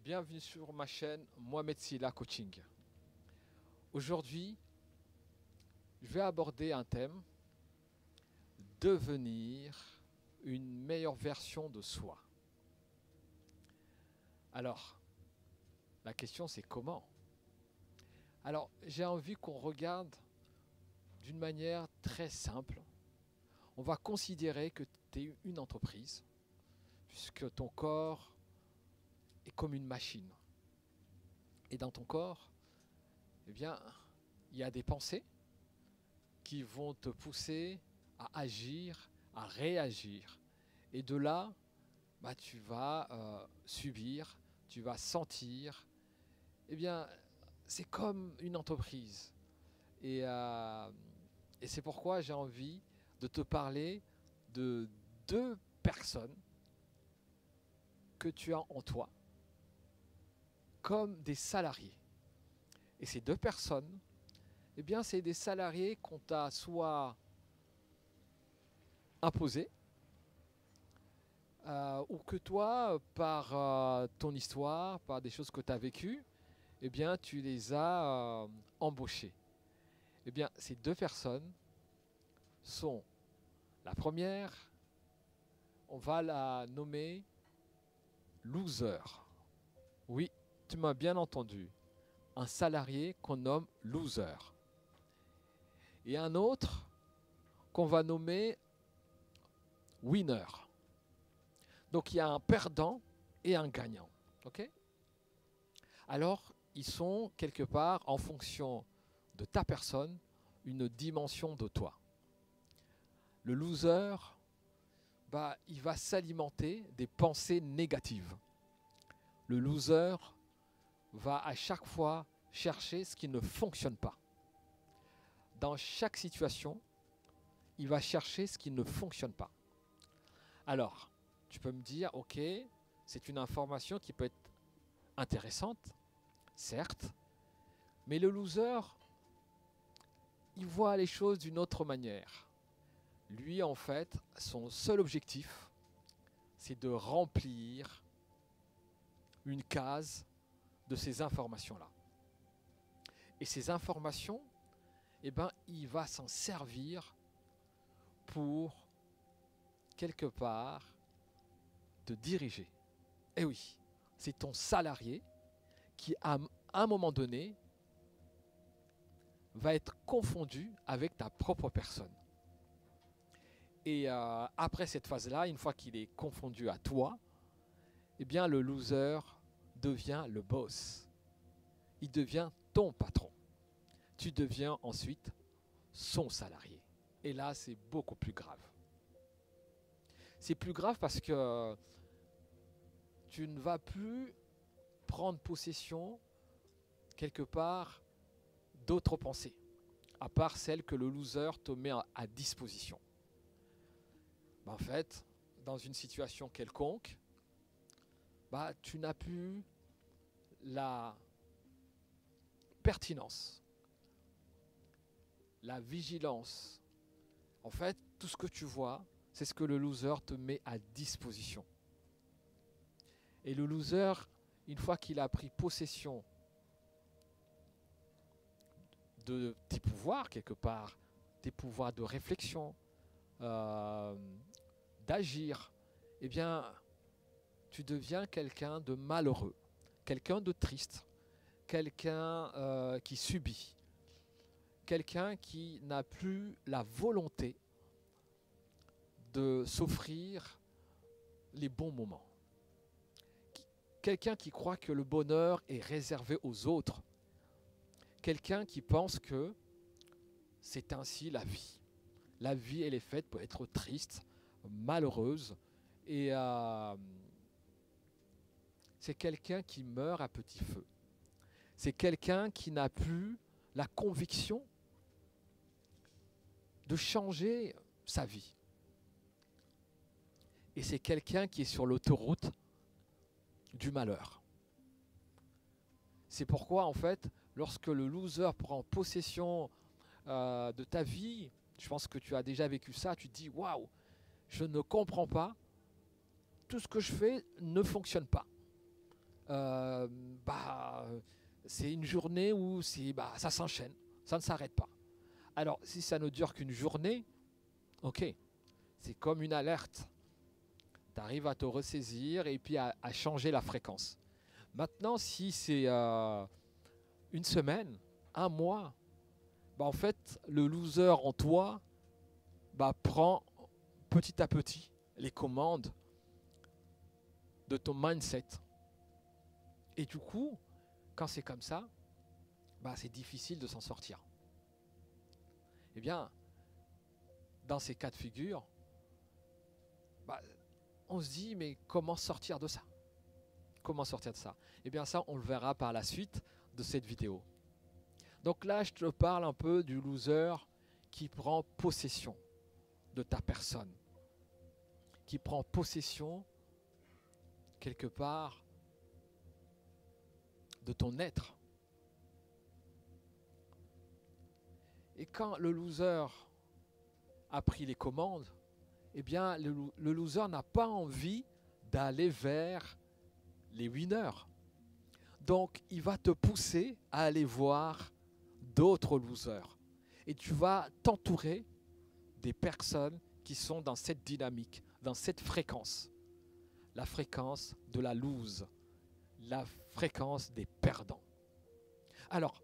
Bienvenue sur ma chaîne Mohamed Silla Coaching. Aujourd'hui, je vais aborder un thème, devenir une meilleure version de soi. Alors, la question c'est comment? Alors, j'ai envie qu'on regarde d'une manière très simple. On va considérer que tu es une entreprise, puisque ton corps est comme une machine. Et dans ton corps, eh bien, il y a des pensées qui vont te pousser à agir, à réagir. Et de là, tu vas subir, tu vas sentir. Eh bien, c'est comme une entreprise. Et, euh, et c'est pourquoi j'ai envie de te parler de deux personnes que tu as en toi, comme des salariés. Et ces deux personnes, eh bien, c'est des salariés qu'on t'a soit imposés, ou que toi, par ton histoire, par des choses que tu as vécues, eh bien, tu les as embauchés. Eh bien, ces deux personnes sont, la première, on va la nommer loser. Oui, tu m'as bien entendu. Un salarié qu'on nomme loser. Et un autre qu'on va nommer winner. Donc il y a un perdant et un gagnant. Ok? Alors, ils sont quelque part, en fonction de ta personne, une dimension de toi. Le loser, il va s'alimenter des pensées négatives. Le loser va à chaque fois chercher ce qui ne fonctionne pas. Dans chaque situation, il va chercher ce qui ne fonctionne pas. Alors, tu peux me dire, ok, c'est une information qui peut être intéressante, certes, mais le loser, il voit les choses d'une autre manière. Lui, en fait, son seul objectif, c'est de remplir une case de ces informations-là. Et ces informations, il va s'en servir pour, quelque part, te diriger. Et oui, c'est ton salarié qui, à un moment donné, va être confondu avec ta propre personne. Et après cette phase-là, une fois qu'il est confondu à toi, eh bien le loser devient le boss. Il devient ton patron. Tu deviens ensuite son salarié. Et là, c'est beaucoup plus grave. C'est plus grave parce que tu ne vas plus prendre possession quelque part d'autres pensées, à part celles que le loser te met à disposition. En fait, dans une situation quelconque, tu n'as plus la pertinence, la vigilance. En fait, tout ce que tu vois, c'est ce que le loser te met à disposition. Et le loser, une fois qu'il a pris possession de tes pouvoirs quelque part, tes pouvoirs de réflexion, d'agir, eh bien, tu deviens quelqu'un de malheureux, quelqu'un de triste, quelqu'un qui subit, quelqu'un qui n'a plus la volonté de s'offrir les bons moments. Quelqu'un qui croit que le bonheur est réservé aux autres. Quelqu'un qui pense que c'est ainsi la vie. La vie, elle est faite pour être triste, malheureuse. Et c'est quelqu'un qui meurt à petit feu. C'est quelqu'un qui n'a plus la conviction de changer sa vie. Et c'est quelqu'un qui est sur l'autoroute du malheur. C'est pourquoi, en fait, lorsque le loser prend possession de ta vie, je pense que tu as déjà vécu ça, tu te dis, waouh, je ne comprends pas, tout ce que je fais ne fonctionne pas. c'est une journée où ça s'enchaîne, ça ne s'arrête pas. Alors, si ça ne dure qu'une journée, ok, c'est comme une alerte. Tu arrives à te ressaisir et puis à changer la fréquence. Maintenant, si c'est une semaine, un mois, en fait, le loser en toi prend petit à petit les commandes de ton mindset. Et du coup, quand c'est comme ça, c'est difficile de s'en sortir. Eh bien, dans ces cas de figure, on se dit, mais comment sortir de ça? Comment sortir de ça? Eh bien ça, on le verra par la suite de cette vidéo. Donc là, je te parle un peu du loser qui prend possession de ta personne, qui prend possession quelque part de ton être. Et quand le loser a pris les commandes, eh bien le loser n'a pas envie d'aller vers les winners. Donc il va te pousser à aller voir d'autres losers. Et tu vas t'entourer des personnes qui sont dans cette dynamique, dans cette fréquence. La fréquence de la lose, la fréquence des perdants. Alors,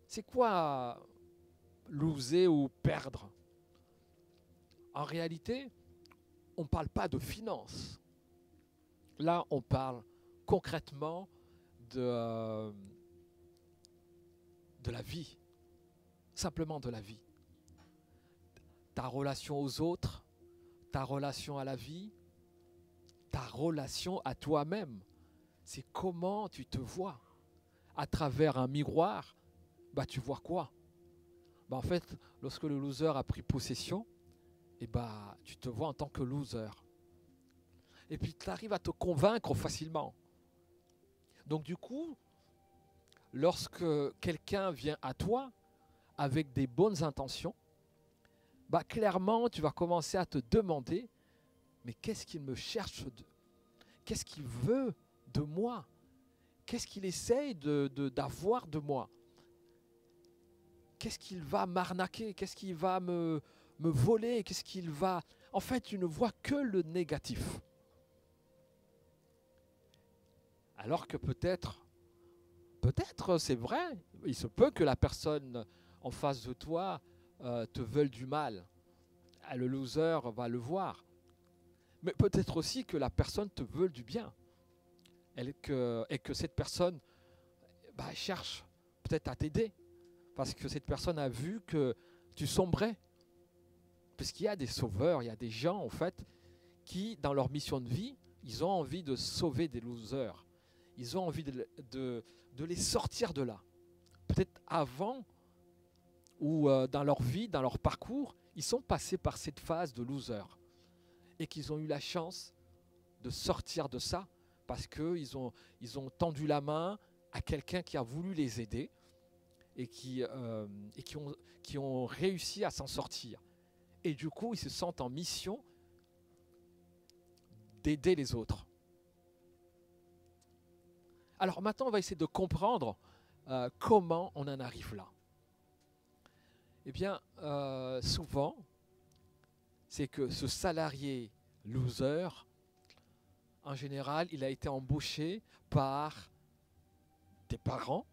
c'est quoi loser ou perdre? En réalité, on ne parle pas de finances. Là, on parle concrètement de la vie, simplement de la vie. Ta relation aux autres, ta relation à la vie, ta relation à toi-même. C'est comment tu te vois. À travers un miroir, tu vois quoi? En fait, lorsque le loser a pris possession, tu te vois en tant que loser. Et puis tu arrives à te convaincre facilement. Donc du coup, lorsque quelqu'un vient à toi avec des bonnes intentions, clairement, tu vas commencer à te demander, mais qu'est-ce qu'il me cherche qu'est-ce qu'il veut de moi? Qu'est-ce qu'il essaye d'avoir de moi? Qu'est-ce qu'il va m'arnaquer? Qu'est-ce qu'il va me voler? Qu'est-ce qu'il va... En fait, tu ne vois que le négatif. Alors que peut-être c'est vrai, il se peut que la personne en face de toi te veuille du mal. Le loser va le voir. Mais peut-être aussi que la personne te veut du bien. Et que cette personne cherche peut-être à t'aider. Parce que cette personne a vu que tu sombrais. Parce qu'il y a des sauveurs, il y a des gens en fait qui, dans leur mission de vie, ils ont envie de sauver des losers. Ils ont envie de les sortir de là. Peut-être avant ou dans leur vie, dans leur parcours, ils sont passés par cette phase de loser. Et qu'ils ont eu la chance de sortir de ça parce qu'ils ont tendu la main à quelqu'un qui a voulu les aider et qui ont réussi à s'en sortir. Et du coup, ils se sentent en mission d'aider les autres. Alors maintenant, on va essayer de comprendre comment on en arrive là. Eh bien, souvent, c'est que ce salarié loser, en général, il a été embauché par tes parents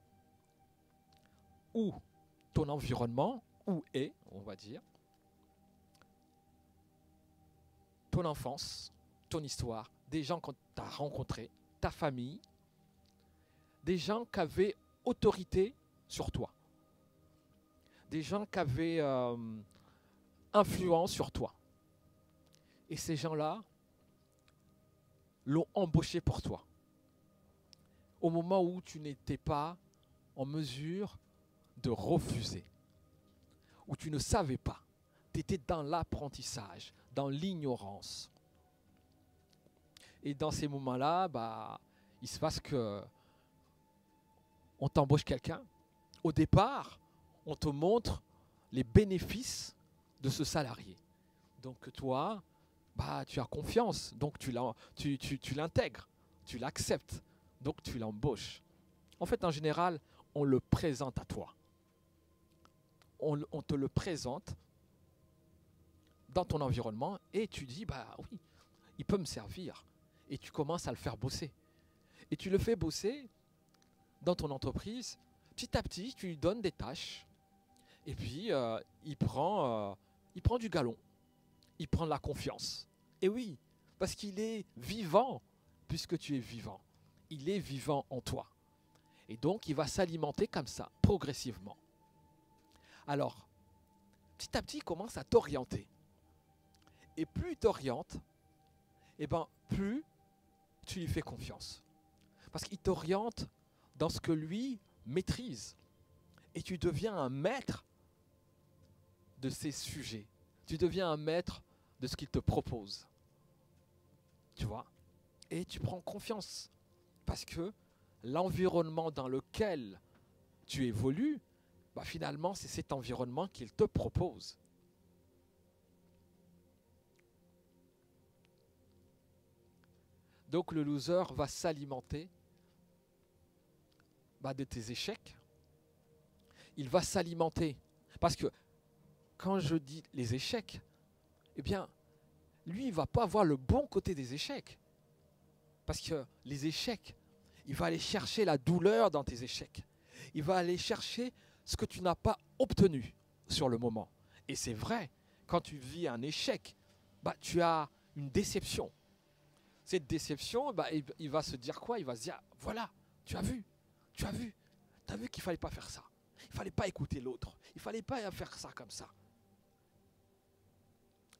ou ton environnement, on va dire, ton enfance, ton histoire, des gens que tu as rencontrés, ta famille, des gens qui avaient autorité sur toi, des gens qui avaient influence sur toi. Et ces gens-là l'ont embauché pour toi. Au moment où tu n'étais pas en mesure de refuser, où tu ne savais pas, tu étais dans l'apprentissage, dans l'ignorance. Et dans ces moments-là, il se passe que on t'embauche quelqu'un. Au départ, on te montre les bénéfices de ce salarié. Donc toi, tu as confiance, donc tu l'intègres, tu l'acceptes. Donc tu l'embauches. En fait, en général, on le présente à toi. On te le présente dans ton environnement et tu dis, bah oui, il peut me servir. Et tu commences à le faire bosser. Et tu le fais bosser dans ton entreprise. Petit à petit, tu lui donnes des tâches. Et puis, il prend du galon. Il prend de la confiance. Et oui, parce qu'il est vivant, puisque tu es vivant. Il est vivant en toi. Et donc, il va s'alimenter comme ça, progressivement. Alors, petit à petit, il commence à t'orienter. Et plus il t'oriente, eh ben, plus tu lui fais confiance. Parce qu'il t'oriente dans ce que lui maîtrise. Et tu deviens un maître de ces sujets. Tu deviens un maître de ce qu'il te propose. Tu vois? Et tu prends confiance. Parce que l'environnement dans lequel tu évolues, bah finalement, c'est cet environnement qu'il te propose. Donc le loser va s'alimenter de tes échecs. Il va s'alimenter. Parce que quand je dis les échecs, eh bien, lui, il ne va pas voir le bon côté des échecs. Parce que les échecs, il va aller chercher la douleur dans tes échecs. Il va aller chercher ce que tu n'as pas obtenu sur le moment. Et c'est vrai, quand tu vis un échec, tu as une déception. Cette déception, il va se dire quoi? Il va se dire, voilà, tu as vu qu'il ne fallait pas faire ça. Il ne fallait pas écouter l'autre. Il ne fallait pas faire ça comme ça.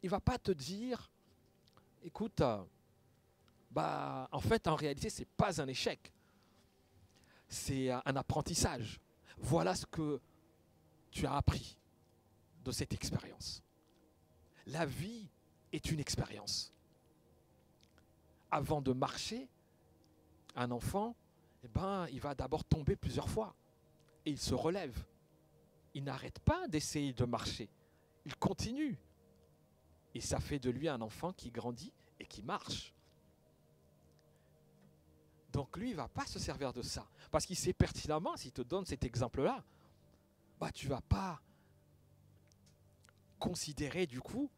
Il ne va pas te dire, écoute, en fait, en réalité, ce n'est pas un échec. C'est un apprentissage. Voilà ce que tu as appris de cette expérience. La vie est une expérience. Avant de marcher, un enfant, il va d'abord tomber plusieurs fois. Et il se relève. Il n'arrête pas d'essayer de marcher. Il continue. Et ça fait de lui un enfant qui grandit et qui marche. Donc lui, il ne va pas se servir de ça. Parce qu'il sait pertinemment, s'il te donne cet exemple-là, tu ne vas pas considérer du coup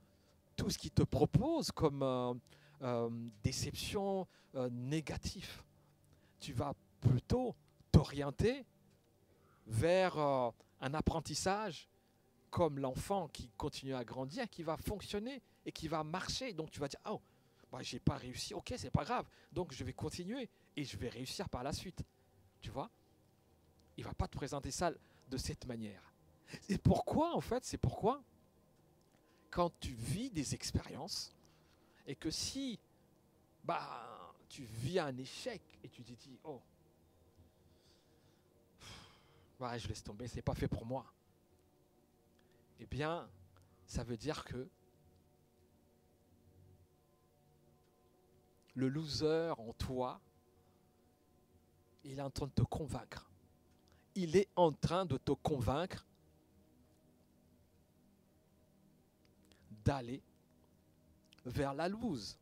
tout ce qu'il te propose comme déception négative. Tu vas plutôt t'orienter vers un apprentissage comme l'enfant qui continue à grandir, qui va fonctionner et qui va marcher. Donc tu vas dire, oh, j'ai pas réussi, ok, c'est pas grave. Donc je vais continuer et je vais réussir par la suite. Tu vois? Il va pas te présenter ça de cette manière. Et pourquoi, en fait, c'est pourquoi quand tu vis des expériences et que si tu vis un échec et tu te dis, oh, je laisse tomber, c'est pas fait pour moi. Eh bien, ça veut dire que le loser en toi, il est en train de te convaincre. Il est en train de te convaincre d'aller vers la lose.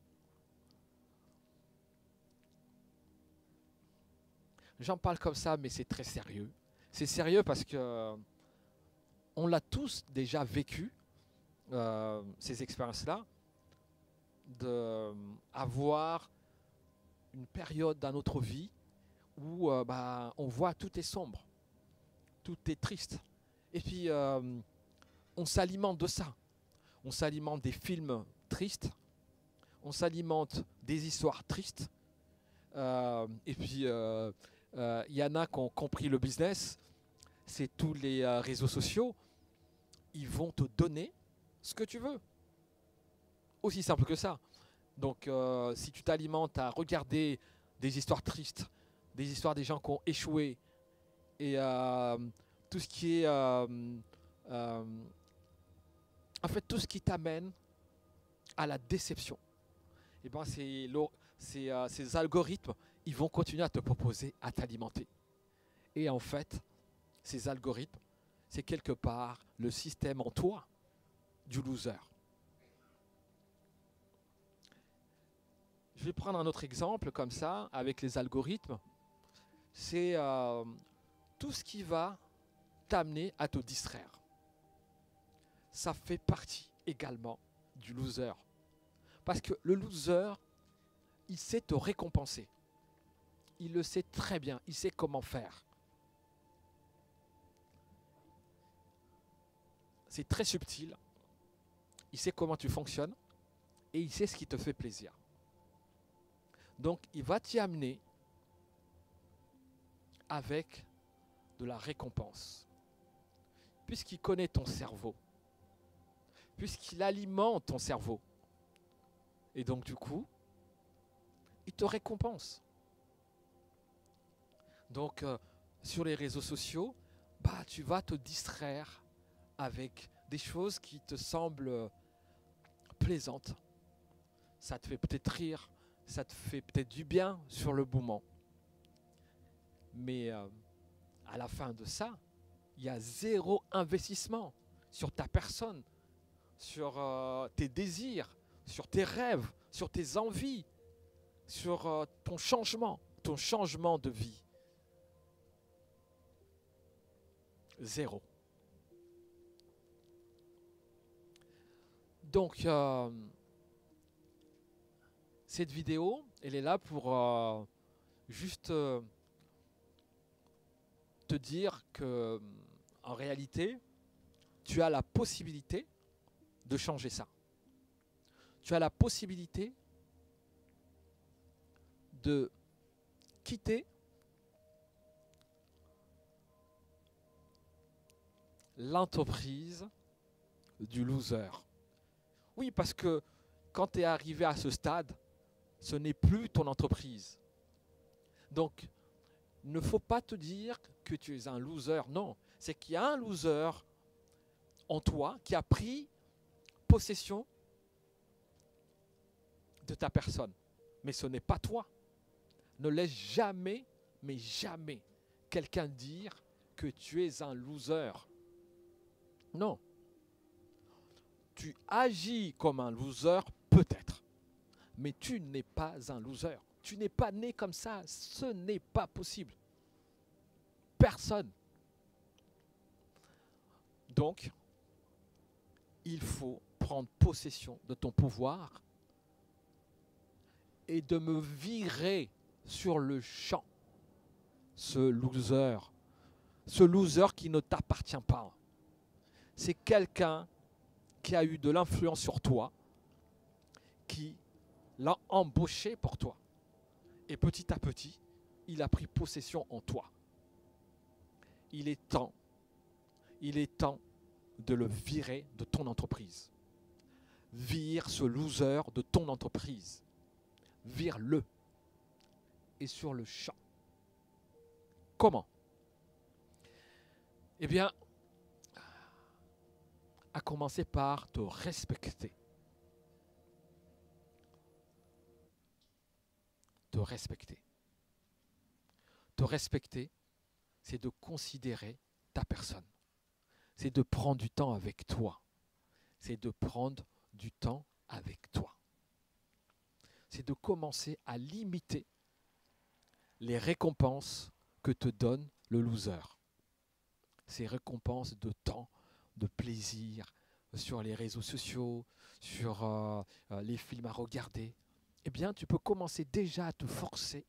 J'en parle comme ça, mais c'est très sérieux. C'est sérieux parce que on l'a tous déjà vécu, ces expériences-là, d'avoir une période dans notre vie où on voit tout est sombre, tout est triste. Et puis, on s'alimente de ça. On s'alimente des films tristes, on s'alimente des histoires tristes. Et puis, il y en a qui ont compris le business, c'est tous les réseaux sociaux. Ils vont te donner ce que tu veux. Aussi simple que ça. Donc, si tu t'alimentes à regarder des histoires tristes, des histoires des gens qui ont échoué, et tout ce qui est... en fait, tout ce qui t'amène à la déception, et ces algorithmes, ils vont continuer à te proposer, à t'alimenter. Et en fait, ces algorithmes, c'est quelque part le système en toi du loser. Je vais prendre un autre exemple comme ça, avec les algorithmes. c'est tout ce qui va t'amener à te distraire. Ça fait partie également du loser. Parce que le loser, il sait te récompenser. Il le sait très bien, il sait comment faire. C'est très subtil, il sait comment tu fonctionnes et il sait ce qui te fait plaisir. Donc il va t'y amener avec de la récompense. Puisqu'il connaît ton cerveau, puisqu'il alimente ton cerveau. Et donc du coup, il te récompense. Donc sur les réseaux sociaux, tu vas te distraire avec des choses qui te semblent plaisantes. Ça te fait peut-être rire, ça te fait peut-être du bien sur le moment. Mais à la fin de ça, il y a zéro investissement sur ta personne, sur tes désirs, sur tes rêves, sur tes envies, sur ton changement de vie. Zéro. Donc, cette vidéo, elle est là pour juste te dire que, en réalité, tu as la possibilité de changer ça. Tu as la possibilité de quitter l'entreprise du loser. Oui, parce que quand tu es arrivé à ce stade, ce n'est plus ton entreprise. Donc, il ne faut pas te dire que tu es un loser. Non, c'est qu'il y a un loser en toi qui a pris possession de ta personne. Mais ce n'est pas toi. Ne laisse jamais, mais jamais, quelqu'un dire que tu es un loser. Non. Tu agis comme un loser, peut-être. Mais tu n'es pas un loser. Tu n'es pas né comme ça. Ce n'est pas possible. Personne. Donc, il faut prendre possession de ton pouvoir et de me virer sur le champ. Ce loser qui ne t'appartient pas. C'est quelqu'un qui a eu de l'influence sur toi, qui l'a embauché pour toi. Et petit à petit, il a pris possession en toi. Il est temps de le virer de ton entreprise. Vire ce loser de ton entreprise. Vire-le. Et sur le champ. Comment? Eh bien, à commencer par te respecter. Te respecter. Te respecter, c'est de considérer ta personne. C'est de prendre du temps avec toi. C'est de prendre du temps avec toi. C'est de commencer à limiter les récompenses que te donne le loser. Ces récompenses de temps, de plaisir, sur les réseaux sociaux, sur les films à regarder. Eh bien, tu peux commencer déjà à te forcer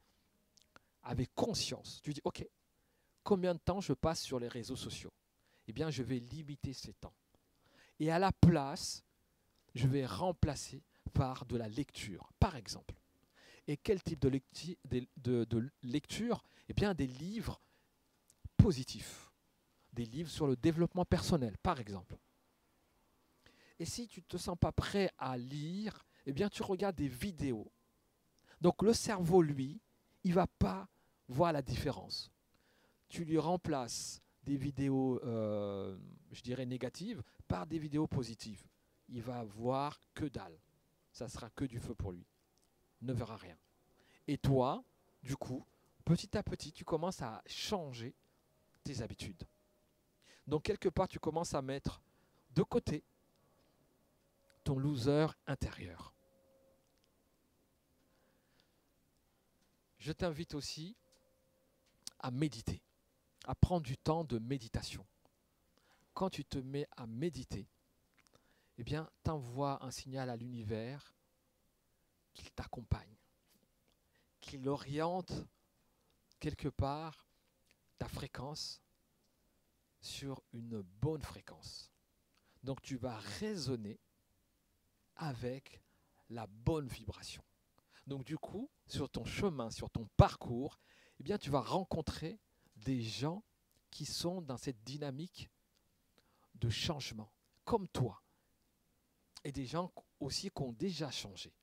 avec conscience. Tu dis, ok, combien de temps je passe sur les réseaux sociaux? Eh bien, je vais limiter ces temps. Et à la place, je vais remplacer par de la lecture, par exemple. Et quel type de lecture? Eh bien, des livres positifs. Des livres sur le développement personnel, par exemple. Et si tu ne te sens pas prêt à lire, eh bien, tu regardes des vidéos. Donc, le cerveau, lui, il ne va pas voir la différence. Tu lui remplaces des vidéos, je dirais, négatives par des vidéos positives. Il va voir que dalle. Ça sera que du feu pour lui. Il ne verra rien. Et toi, du coup, petit à petit, tu commences à changer tes habitudes. Donc, quelque part, tu commences à mettre de côté ton loser intérieur. Je t'invite aussi à méditer, à prendre du temps de méditation. Quand tu te mets à méditer, eh bien, t'envoies un signal à l'univers qu'il t'accompagne, qu'il oriente quelque part ta fréquence sur une bonne fréquence. Donc tu vas résonner avec la bonne vibration. Donc du coup, sur ton chemin, sur ton parcours, eh bien, tu vas rencontrer des gens qui sont dans cette dynamique de changement, comme toi, et des gens aussi qui ont déjà changé.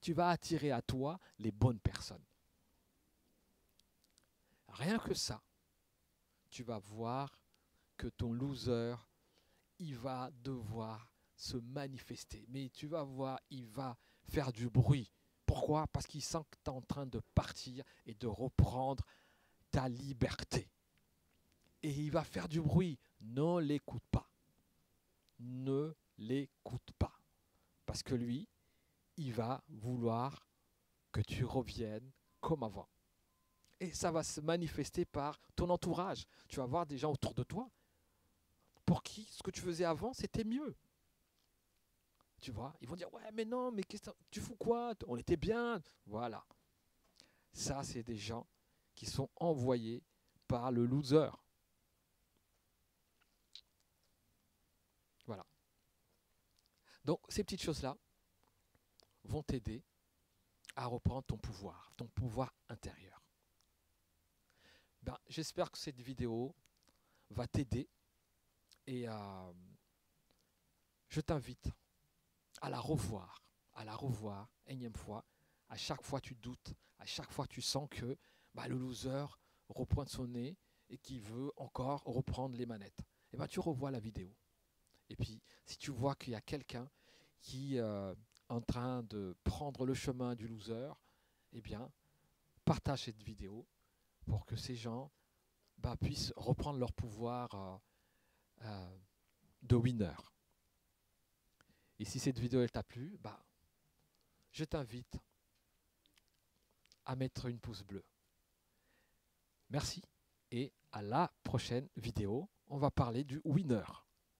Tu vas attirer à toi les bonnes personnes. Rien que ça, tu vas voir que ton loser, il va devoir se manifester. Mais tu vas voir, il va faire du bruit. Pourquoi? Parce qu'il sent que tu es en train de partir et de reprendre ta liberté. Et il va faire du bruit. Ne l'écoute pas. Ne l'écoute pas. Parce que lui, il va vouloir que tu reviennes comme avant. Et ça va se manifester par ton entourage. Tu vas voir des gens autour de toi pour qui ce que tu faisais avant, c'était mieux. Tu vois, ils vont dire, ouais, mais non, mais tu fous quoi? On était bien. Voilà. Ça, c'est des gens qui sont envoyés par le loser. Voilà. Donc, ces petites choses-là vont t'aider à reprendre ton pouvoir intérieur. Ben, j'espère que cette vidéo va t'aider et je t'invite à la revoir, énième fois. À chaque fois tu doutes, à chaque fois tu sens que le loser reprend son nez et qu'il veut encore reprendre les manettes. Et ben tu revois la vidéo. Et puis si tu vois qu'il y a quelqu'un qui est en train de prendre le chemin du loser, eh bien partage cette vidéo pour que ces gens puissent reprendre leur pouvoir de winner. Et si cette vidéo elle t'a plu, je t'invite à mettre une pouce bleu. Merci et à la prochaine vidéo. On va parler du winner.